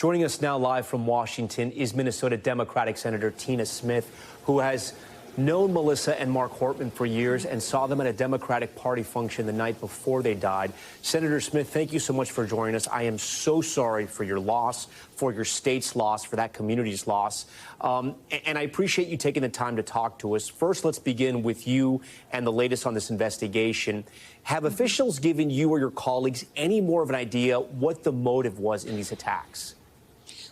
Joining us now live from Washington is Minnesota Democratic Senator Tina Smith, who has known Melissa and Mark Hortman for years and saw them at a Democratic Party function the night before they died. Senator Smith, thank you so much for joining us. I am so sorry for your loss, for your state's loss, for that community's loss. And I appreciate you taking the time to talk to us. First, let's begin with you and the latest on this investigation. Have officials given you or your colleagues any more of an idea what the motive was in these attacks?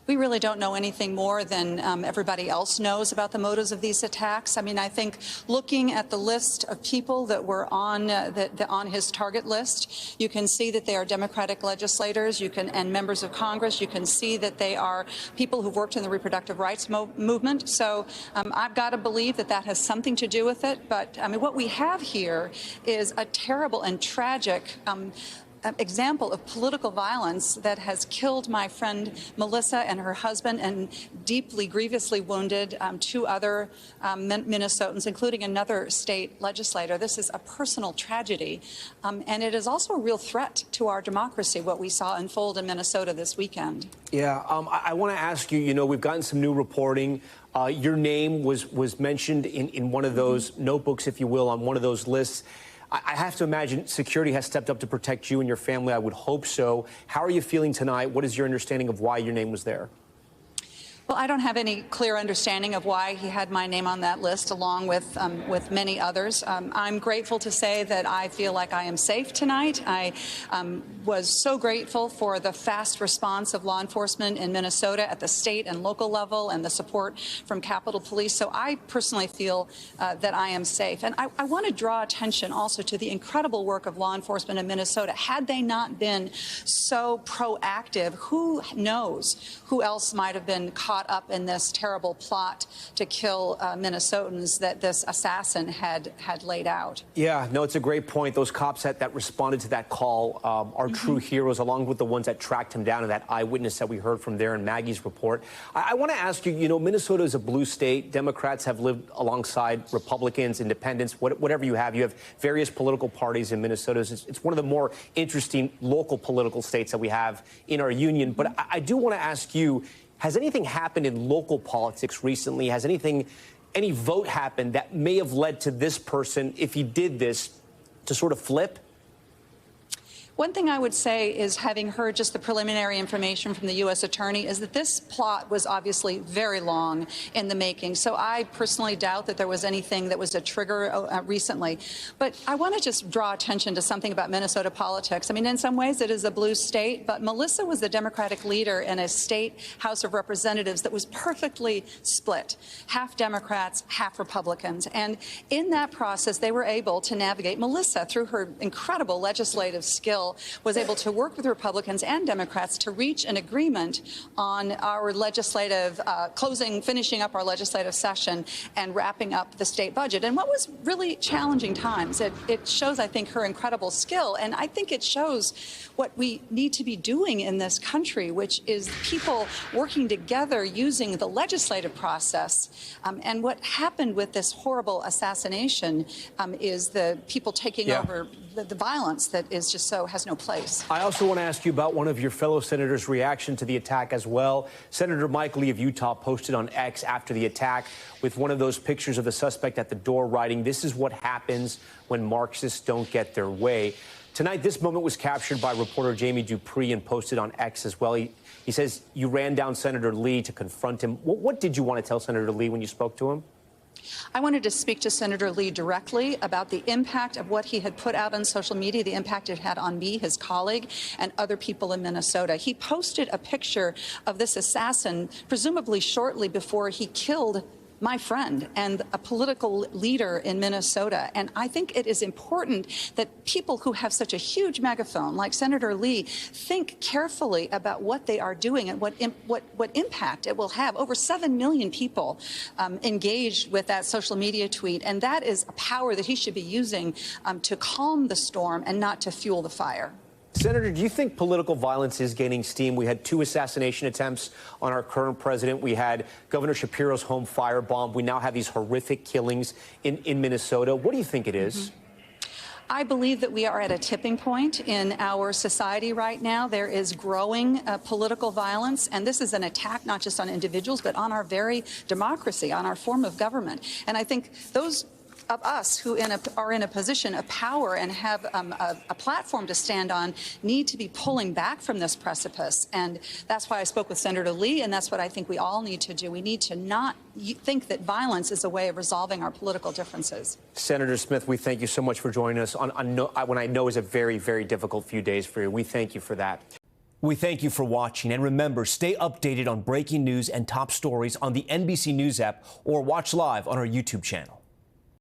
We really don't know anything more than everybody else knows about the motives of these attacks. I mean, I think looking at the list of people that were on on his target list, you can see that they are Democratic legislators, and members of Congress. You can see that they are people who've worked in the reproductive rights movement. So I've got to believe that that has something to do with it. But I mean, what we have here is a terrible and tragic example of political violence that has killed my friend Melissa and her husband and deeply, grievously wounded two other Minnesotans, including another state legislator. This is a personal tragedy, and it is also a real threat to our democracy, what we saw unfold in Minnesota this weekend. Yeah, I want to ask you, we've gotten some new reporting. Your name was mentioned in one of those notebooks, if you will, on one of those lists. I have to imagine security has stepped up to protect you and your family. I would hope so. How are you feeling tonight? What is your understanding of why your name was there? Well, I don't have any clear understanding of why he had my name on that list, along with many others. I'm grateful to say that I feel like I am safe tonight. I was so grateful for the fast response of law enforcement in Minnesota at the state and local level and the support from Capitol Police. So I personally feel that I am safe. And I want to draw attention also to the incredible work of law enforcement in Minnesota. Had they not been so proactive, who knows who else might have been caught up in this terrible plot to kill Minnesotans that this assassin had laid out. Yeah, no, it's a great point. Those cops that responded to that call are true heroes, along with the ones that tracked him down and that eyewitness that we heard from there in Maggie's report. I want to ask you, Minnesota is a blue state. Democrats have lived alongside Republicans, independents, whatever you have. You have various political parties in Minnesota. It's one of the more interesting local political states that we have in our union. But I do want to ask you, has anything happened in local politics recently? Has any vote happened that may have led to this person, if he did this, to sort of flip? One thing I would say is, having heard just the preliminary information from the U.S. Attorney, is that this plot was obviously very long in the making. So I personally doubt that there was anything that was a trigger recently. But I want to just draw attention to something about Minnesota politics. I mean, in some ways it is a blue state, but Melissa was the Democratic leader in a state House of Representatives that was perfectly split, half Democrats, half Republicans. And in that process, they were able to navigate. Melissa, through her incredible legislative skill, was able to work with Republicans and Democrats to reach an agreement on our legislative finishing up our legislative session and wrapping up the state budget. And what was really challenging times, it shows, I think, her incredible skill. And I think it shows what we need to be doing in this country, which is people working together using the legislative process. And what happened with this horrible assassination is the people taking over the violence that is just has no place. I also want to ask you about one of your fellow senators' reaction to the attack as well. Senator Mike Lee of Utah posted on X after the attack with one of those pictures of the suspect at the door, writing, "This is what happens when Marxists don't get their way." Tonight, this moment was captured by reporter Jamie Dupree and posted on X as well. He says you ran down Senator Lee to confront him. What did you want to tell Senator Lee when you spoke to him? I wanted to speak to Senator Lee directly about the impact of what he had put out on social media, the impact it had on me, his colleague, and other people in Minnesota. He posted a picture of this assassin, presumably shortly before he killed my friend and a political leader in Minnesota. And I think it is important that people who have such a huge megaphone, like Senator Lee, think carefully about what they are doing and what impact it will have. Over 7 million people engaged with that social media tweet, and that is a power that he should be using to calm the storm and not to fuel the fire. Senator, do you think political violence is gaining steam? We had 2 assassination attempts on our current president. We had Governor Shapiro's home firebombed. We now have these horrific killings in Minnesota. What do you think it is? I believe that we are at a tipping point in our society right now. There is growing political violence, and this is an attack not just on individuals, but on our very democracy, on our form of government. And I think those of us who are in a position of power and have a platform to stand on need to be pulling back from this precipice. And that's why I spoke with Senator Lee, and that's what I think we all need to do. We need to not think that violence is a way of resolving our political differences. Senator Smith, we thank you so much for joining us on when I know is a very, very difficult few days for you. We thank you for that. We thank you for watching, and remember, stay updated on breaking news and top stories on the NBC News app or watch live on our YouTube channel.